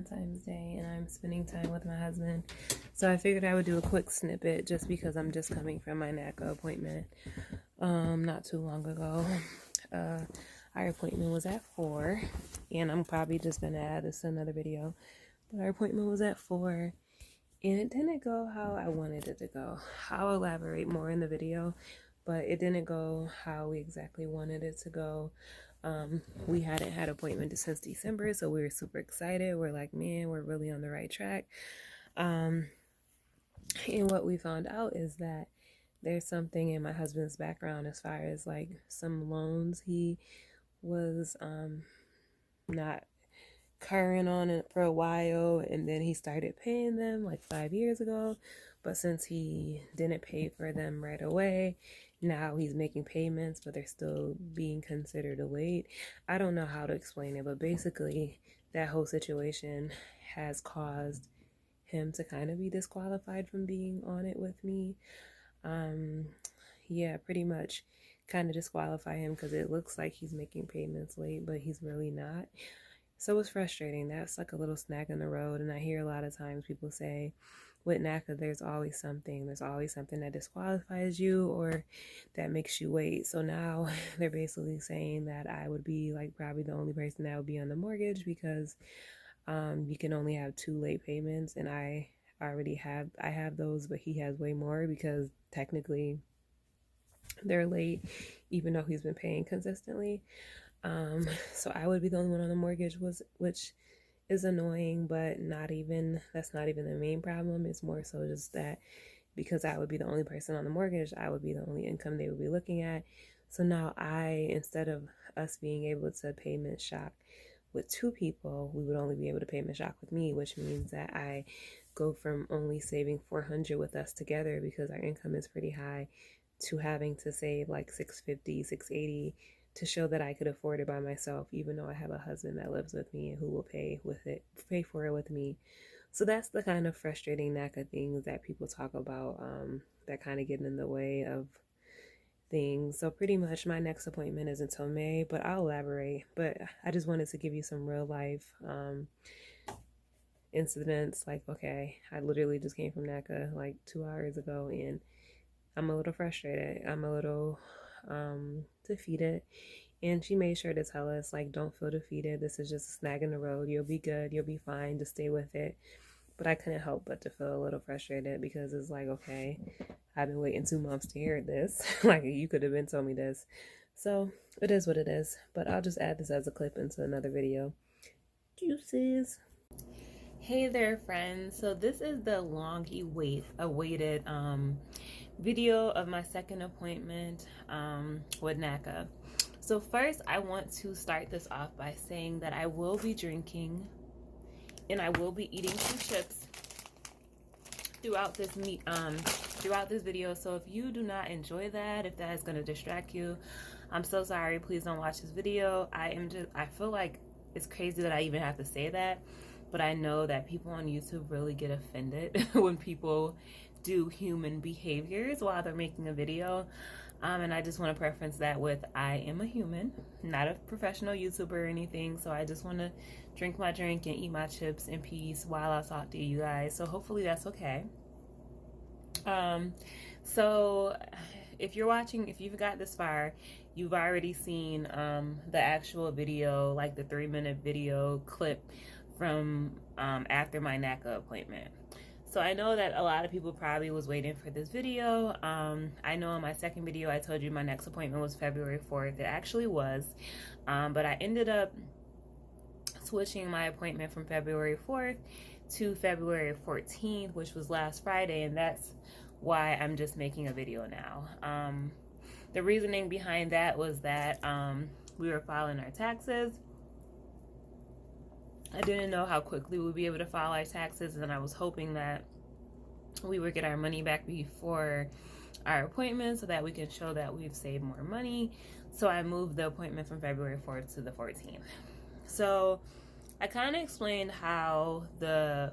Valentine's Day and I'm spending time with my husband. So I figured I would do a quick snippet just because I'm just coming from my NACA appointment not too long ago. Our appointment was at 4, and I'm probably just going to add this to another video. But our appointment was at 4, and it didn't go how I wanted it to go. I'll elaborate more in the video, but it didn't go how we exactly wanted it to go. We hadn't had an appointment since December, so we were super excited. We're like, man, we're really on the right track. And what we found out is that there's something in my husband's background as far as like some loans he was not current on it for a while, and then he started paying them like 5 years ago. But since he didn't pay for them right away, now he's making payments, but they're still being considered late. I don't know how to explain it, but basically that whole situation has caused him to kind of be disqualified from being on it with me. Yeah, pretty much kind of disqualify him because it looks like he's making payments late, but he's really not. So it's frustrating. That's like a little snag in the road. And I hear a lot of times people say, with NACA, there's always something that disqualifies you or that makes you wait. So now they're basically saying that I would be like probably the only person that would be on the mortgage because you can only have 2 late payments, and I have those, but he has way more because technically they're late even though he's been paying consistently. So I would be the only one on the mortgage, which is annoying, but that's not even the main problem. It's more so just that because I would be the only person on the mortgage, I would be the only income they would be looking at. So now instead of us being able to payment shock with 2 people, we would only be able to payment shock with me, which means that I go from only saving $400 with us together because our income is pretty high to having to save like $650, $680 to show that I could afford it by myself, even though I have a husband that lives with me and who will pay for it with me. So that's the kind of frustrating NACA things that people talk about that kind of get in the way of things. So pretty much my next appointment is until May, but I'll elaborate. But I just wanted to give you some real life incidents. Like, okay, I literally just came from NACA like 2 hours ago, and I'm a little frustrated. I'm a little defeated. And she made sure to tell us, like, don't feel defeated. This is just a snag in the road. You'll be good. You'll be fine. Just stay with it. But I couldn't help but to feel a little frustrated because it's like, okay, I've been waiting 2 months to hear this. Like, you could have been told me this. So it is what it is. But I'll just add this as a clip into another video. Deuces. Hey there, friends. So this is the awaited video of my second appointment with NACA. So first, I want to start this off by saying that I will be drinking and I will be eating some chips throughout this video. So if you do not enjoy that, if that is going to distract you, I'm so sorry. Please don't watch this video. I feel like it's crazy that I even have to say that, but I know that people on YouTube really get offended when people do human behaviors while they're making a video. And I just want to preference that with I am a human, not a professional YouTuber or anything. So I just want to drink my drink and eat my chips in peace while I talk to you guys. So hopefully that's okay. So if you've got this far, you've already seen the actual video, like the 3-minute video clip from after my NACA appointment. So I know that a lot of people probably was waiting for this video. I know in my second video I told you my next appointment was February 4th. It actually was, but I ended up switching my appointment from February 4th to February 14th, which was last Friday, and that's why I'm just making a video now. The reasoning behind that was that we were filing our taxes. I didn't know how quickly we would be able to file our taxes, and I was hoping that we would get our money back before our appointment so that we can show that we've saved more money. So I moved the appointment from February 4th to the 14th. So I kind of explained how the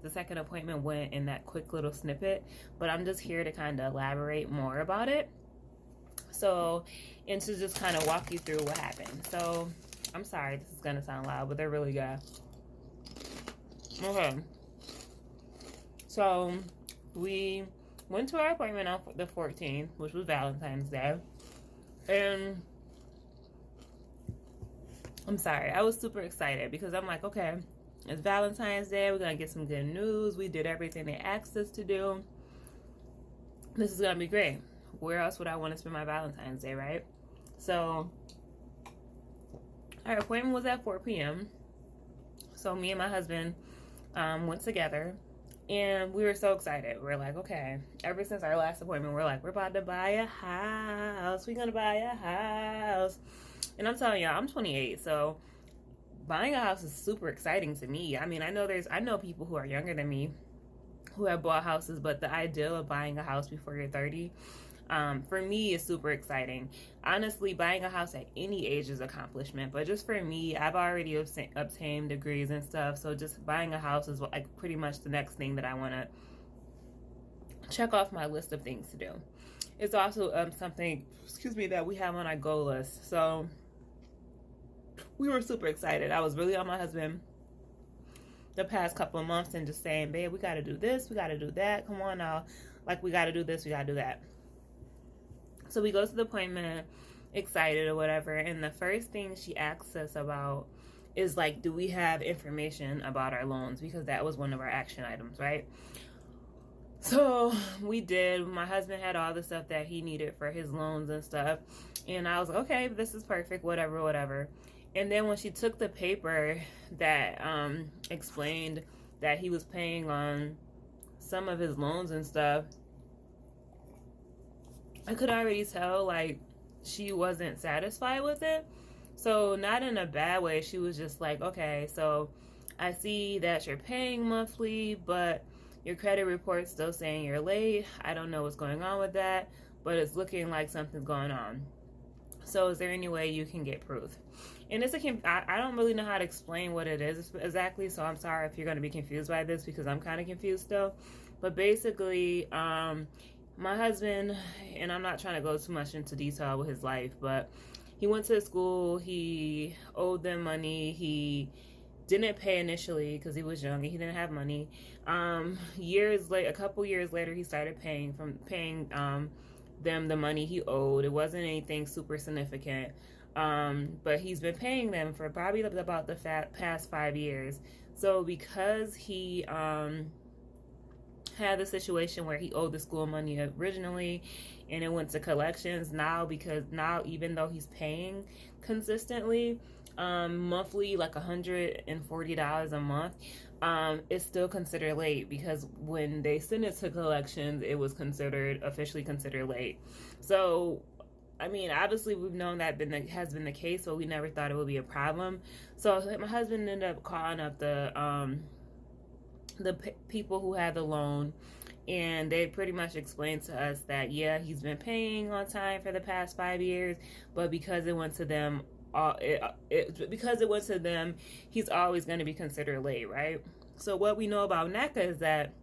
second appointment went in that quick little snippet, but I'm just here to kind of elaborate more about it. So, and to just kind of walk you through what happened. So I'm sorry, this is going to sound loud, but they're really good. Okay. So we went to our appointment on the 14th, which was Valentine's Day. And I'm sorry, I was super excited because I'm like, okay, it's Valentine's Day. We're going to get some good news. We did everything they asked us to do. This is going to be great. Where else would I want to spend my Valentine's Day, right? So our appointment was at 4 p.m. So me and my husband went together. And we were so excited. We're like, okay, ever since our last appointment, we're like, we're about to buy a house. We're going to buy a house. And I'm telling y'all, I'm 28, so buying a house is super exciting to me. I mean, I know people who are younger than me who have bought houses, but the ideal of buying a house before you're 30, for me, is super exciting. Honestly, buying a house at any age is an accomplishment, but just for me, I've already obtained degrees and stuff, so just buying a house is like pretty much the next thing that I want to check off my list of things to do. It's also something, that we have on our goal list. So we were super excited. I was really on my husband the past couple of months and just saying, babe, we got to do this, we got to do that. Come on now. Like, we got to do this, we got to do that. So we go to the appointment, excited or whatever. And the first thing she asks us about is like, do we have information about our loans? Because that was one of our action items, right? So we did. My husband had all the stuff that he needed for his loans and stuff. And I was like, okay, this is perfect, whatever. And then when she took the paper that explained that he was paying on some of his loans and stuff, I could already tell, like, she wasn't satisfied with it. So not in a bad way. She was just like, okay, so I see that you're paying monthly, but your credit report's still saying you're late. I don't know what's going on with that, but it's looking like something's going on. So is there any way you can get proof? And I don't really know how to explain what it is exactly, so I'm sorry if you're going to be confused by this because I'm kind of confused still. But basically, my husband, and I'm not trying to go too much into detail with his life, but he went to school, he owed them money, he didn't pay initially because he was young and he didn't have money. A couple years later, he started paying them the money he owed. It wasn't anything super significant, but he's been paying them for probably about the past 5 years. So because he had the situation where he owed the school money originally and it went to collections, now even though he's paying consistently monthly, like $140 a month, it's still considered late because when they sent it to collections, it was officially considered late. So I mean, obviously we've known that has been the case, so we never thought it would be a problem. So my husband ended up calling up the people who had the loan, and they pretty much explained to us that yeah, he's been paying on time for the past 5 years, but because it went to them, he's always going to be considered late, right? So what we know about NACA is that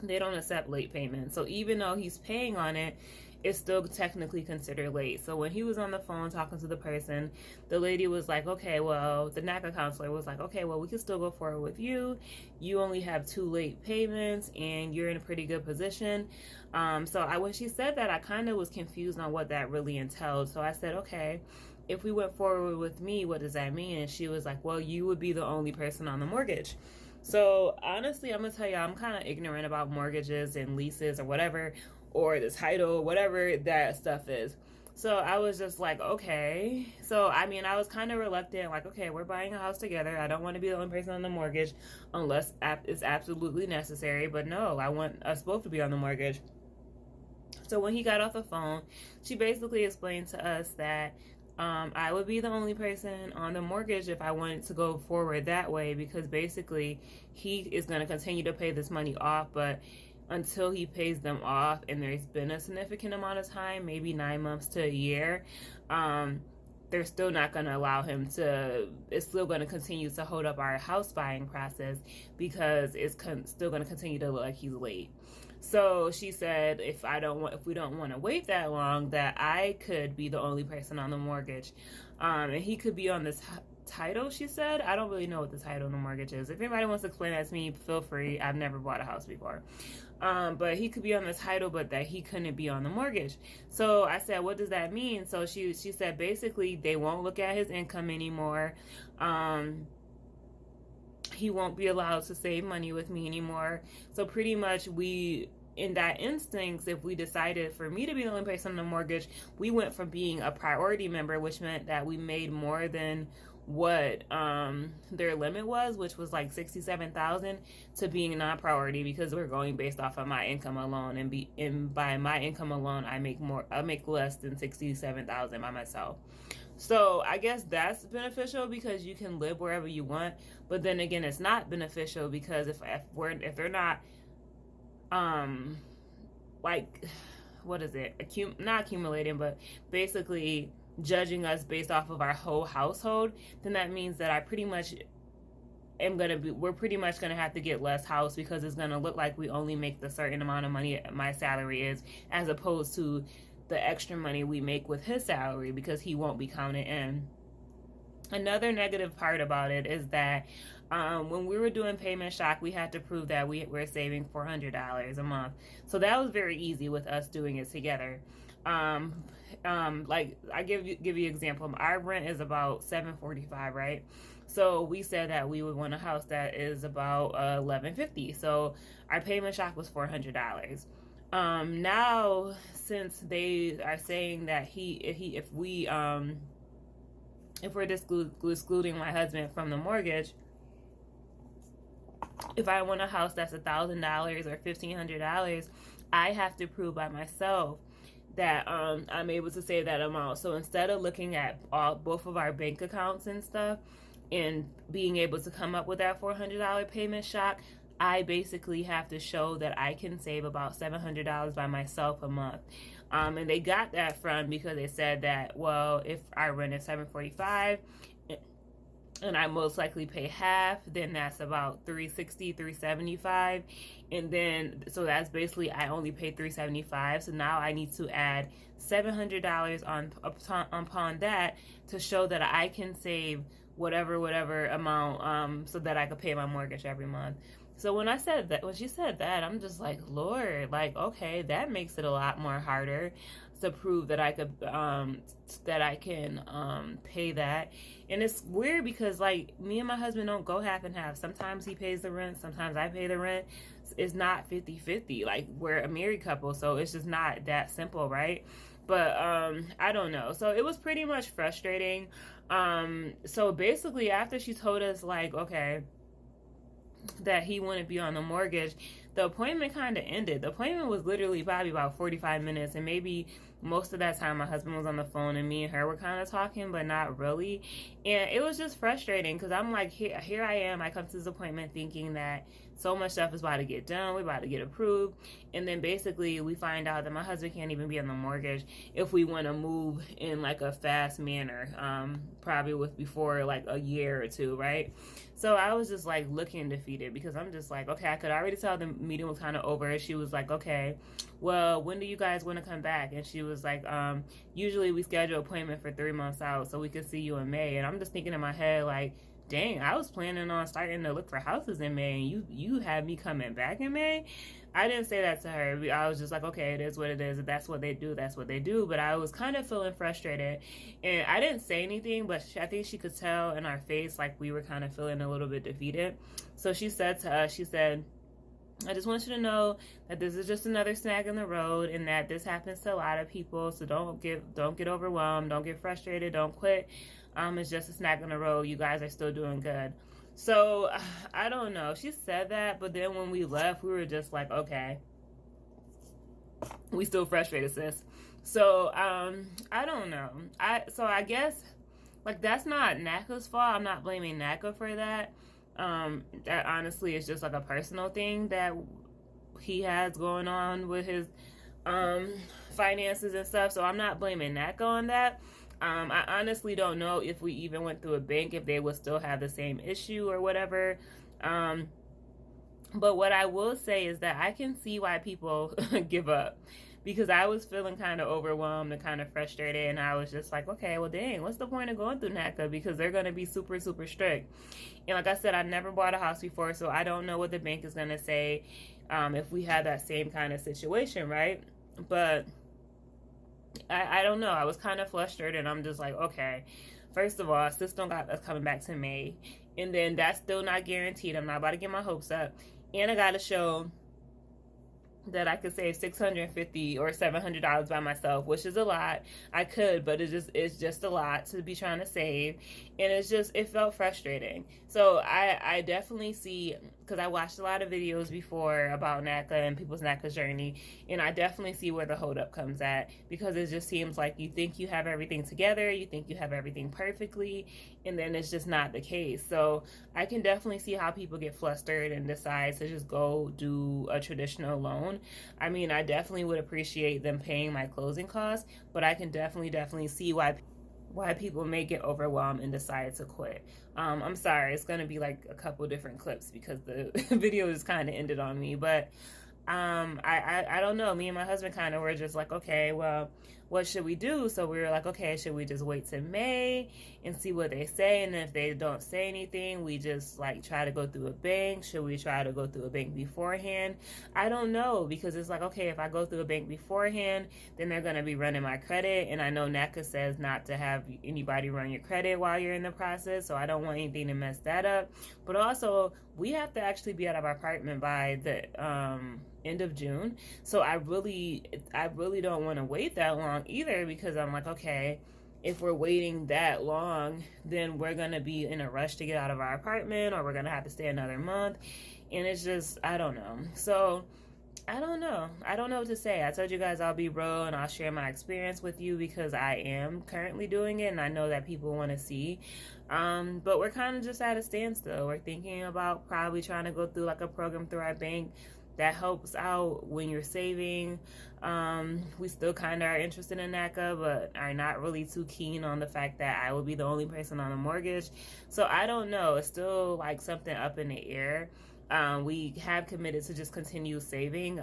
they don't accept late payments. So even though he's paying on it, it's still technically considered late. So when he was on the phone talking to the person, the lady was like, okay, well, the NACA counselor was like, okay, well, we can still go forward with you. You only have 2 late payments and you're in a pretty good position. When she said that, I kind of was confused on what that really entailed. So I said, okay, if we went forward with me, what does that mean? And she was like, well, you would be the only person on the mortgage. So honestly, I'm gonna tell you, I'm kind of ignorant about mortgages and leases or whatever, or the title, whatever that stuff is. So I was just like, okay. So I mean, I was kind of reluctant, like, okay, we're buying a house together. I don't want to be the only person on the mortgage unless it's absolutely necessary. But no, I want us both to be on the mortgage. So when he got off the phone, she basically explained to us that I would be the only person on the mortgage if I wanted to go forward that way, because basically he is going to continue to pay this money off, but until he pays them off, and there's been a significant amount of time, maybe 9 months to a year, they're still not going to allow him to, it's still going to continue to hold up our house buying process because it's still going to continue to look like he's late. So she said, if we don't want to wait that long, that I could be the only person on the mortgage, and he could be on this title, she said. I don't really know what the title of the mortgage is. If anybody wants to explain that to me, feel free. I've never bought a house before. But he could be on the title, but that he couldn't be on the mortgage. So I said, what does that mean? So she said, basically, they won't look at his income anymore. He won't be allowed to save money with me anymore. So pretty much in that instance, if we decided for me to be the only person on the mortgage, we went from being a priority member, which meant that we made more than what their limit was, which was like $67,000, to being non-priority, because we're going based off of my income alone, and by my income alone, I make less than $67,000 by myself. So I guess that's beneficial because you can live wherever you want, but then again, it's not beneficial because if they're not like, what is it, not accumulating, but basically judging us based off of our whole household, then that means that we're pretty much gonna have to get less house, because it's gonna look like we only make the certain amount of money my salary is, as opposed to the extra money we make with his salary, because he won't be counted in. Another negative part about it is that when we were doing payment shock, we had to prove that we're saving $400 a month. So that was very easy with us doing it together. Like I give you an example. Our rent is about $745, right? So we said that we would want a house that is about $1,150. So our payment shock was $400. Now, since they are saying that if we're excluding my husband from the mortgage, if I want a house that's $1,000 or $1,500, I have to prove by myself that I'm able to save that amount. So instead of looking at both of our bank accounts and stuff and being able to come up with that $400 payment shock, I basically have to show that I can save about $700 by myself a month. And they got that from, because they said that, well, if I rent at $745 and I most likely pay half, then that's about $360, $375. And then, so that's basically, I only pay $375. So now I need to add $700 upon that to show that I can save whatever amount, so that I could pay my mortgage every month. So when she said that, I'm just like, Lord, like, okay, that makes it a lot more harder to prove that I can pay that. And it's weird because, like, me and my husband don't go half and half. Sometimes he pays the rent, sometimes I pay the rent. It's not 50-50. Like, we're a married couple, so it's just not that simple, right? But I don't know. So it was pretty much frustrating. So basically, after she told us, like, okay, that he wouldn't be on the mortgage, the appointment kind of ended. The appointment was literally probably about 45 minutes, and maybe most of that time my husband was on the phone and me and her were kind of talking, but not really. And it was just frustrating because I'm like, here I am. I come to this appointment thinking that so much stuff is about to get done, we're about to get approved, and then basically we find out that my husband can't even be on the mortgage if we want to move in like a fast manner, probably before like a year or two, right? So I was just like looking defeated, because I'm just like, okay, I could already tell the meeting was kind of over. She was like, okay, well, when do you guys want to come back? And she was like, usually we schedule an appointment for 3 months out so we could see you in May. And I'm just thinking in my head, like, dang, I was planning on starting to look for houses in May, and you had me coming back in May. I didn't say that to her. I was just like, okay, it is what it is. If that's what they do, that's what they do. But I was kind of feeling frustrated, and I didn't say anything, but I think she could tell in our face, like, we were kind of feeling a little bit defeated. So she said to us, she said, I just want you to know that this is just another snag in the road, and that this happens to a lot of people. So don't get overwhelmed, don't get frustrated, don't quit. It's just a snag in the road. You guys are still doing good. So I don't know. She said that, but then when we left, we were just like, okay, we still frustrated, sis. So I don't know. I guess, like, that's not NACA's fault. I'm not blaming NACA for that. That honestly is just like a personal thing that he has going on with his finances and stuff. So I'm not blaming NACA on that. I honestly don't know if we even went through a bank, if they would still have the same issue or whatever. But what I will say is that I can see why people give up, because I was feeling kind of overwhelmed and kind of frustrated, and I was just like, okay, well, dang, what's the point of going through NACA, because they're going to be super, super strict. And like I said, I never bought a house before, so I don't know what the bank is going to say if we had that same kind of situation, right? But I don't know. I was kind of frustrated, and I'm just like, okay, first of all, system got us coming back to May, and then that's still not guaranteed. I'm not about to get my hopes up, and I got to show that I could save $650 or $700 by myself, which is a lot. I could, but it's just a lot to be trying to save, and it felt frustrating. So I definitely see, because I watched a lot of videos before about NACA and people's NACA journey, and I definitely see where the holdup comes at, because it just seems like you think you have everything together, you think you have everything perfectly, and then it's just not the case. So I can definitely see how people get flustered and decide to just go do a traditional loan. I mean, I definitely would appreciate them paying my closing costs, but I can definitely see why people may get overwhelmed and decide to quit. I'm sorry, it's going to be like a couple different clips because the video just kind of ended on me, but I don't know. Me and my husband kind of were just like, okay, well, what should we do? So we were like, okay, should we just wait till May and see what they say? And if they don't say anything, we just like try to go through a bank. Should we try to go through a bank beforehand? I don't know, because it's like, okay, if I go through a bank beforehand, then they're going to be running my credit. And I know NACA says not to have anybody run your credit while you're in the process. So I don't want anything to mess that up. But also, we have to actually be out of our apartment by the end of June. So I really don't want to wait that long either, because I'm like, okay, if we're waiting that long, then we're going to be in a rush to get out of our apartment, or we're going to have to stay another month. And it's just, I don't know. So I don't know what to say. I told you guys I'll be real and I'll share my experience with you, because I am currently doing it and I know that people want to see. But we're kind of just at a standstill. We're thinking about probably trying to go through like a program through our bank that helps out when you're saving. We still kind of are interested in NACA, but are not really too keen on the fact that I will be the only person on a mortgage. So I don't know. It's still like something up in the air. We have committed to just continue saving.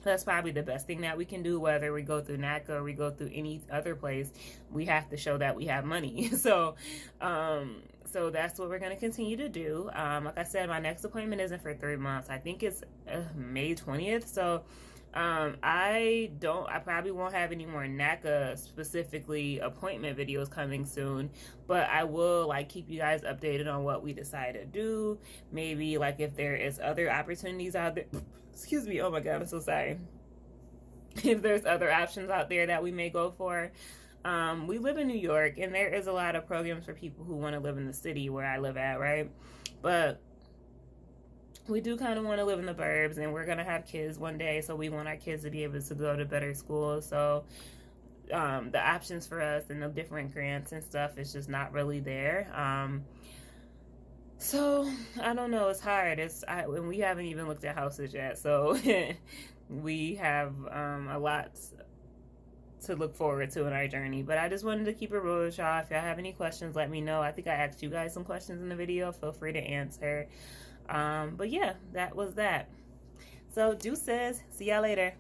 That's probably the best thing that we can do, whether we go through NACA or we go through any other place. We have to show that we have money. So that's what we're going to continue to do. Like I said, my next appointment isn't for 3 months. I think it's May 20th. So I probably won't have any more NACA specifically appointment videos coming soon, but I will like keep you guys updated on what we decide to do. Maybe like if there is other opportunities out there. Excuse me. Oh my God, I'm so sorry. If there's other options out there that we may go for. We live in New York, and there is a lot of programs for people who want to live in the city where I live at, right? But we do kind of want to live in the burbs, and we're going to have kids one day, so we want our kids to be able to go to better schools. So the options for us and the different grants and stuff is just not really there. So I don't know. It's hard. And we haven't even looked at houses yet, so we have a lot to look forward to in our journey. But I just wanted to keep it real with y'all. If y'all have any questions, let me know. I think I asked you guys some questions in the video. Feel free to answer. But yeah, that was that. So deuces. See y'all later.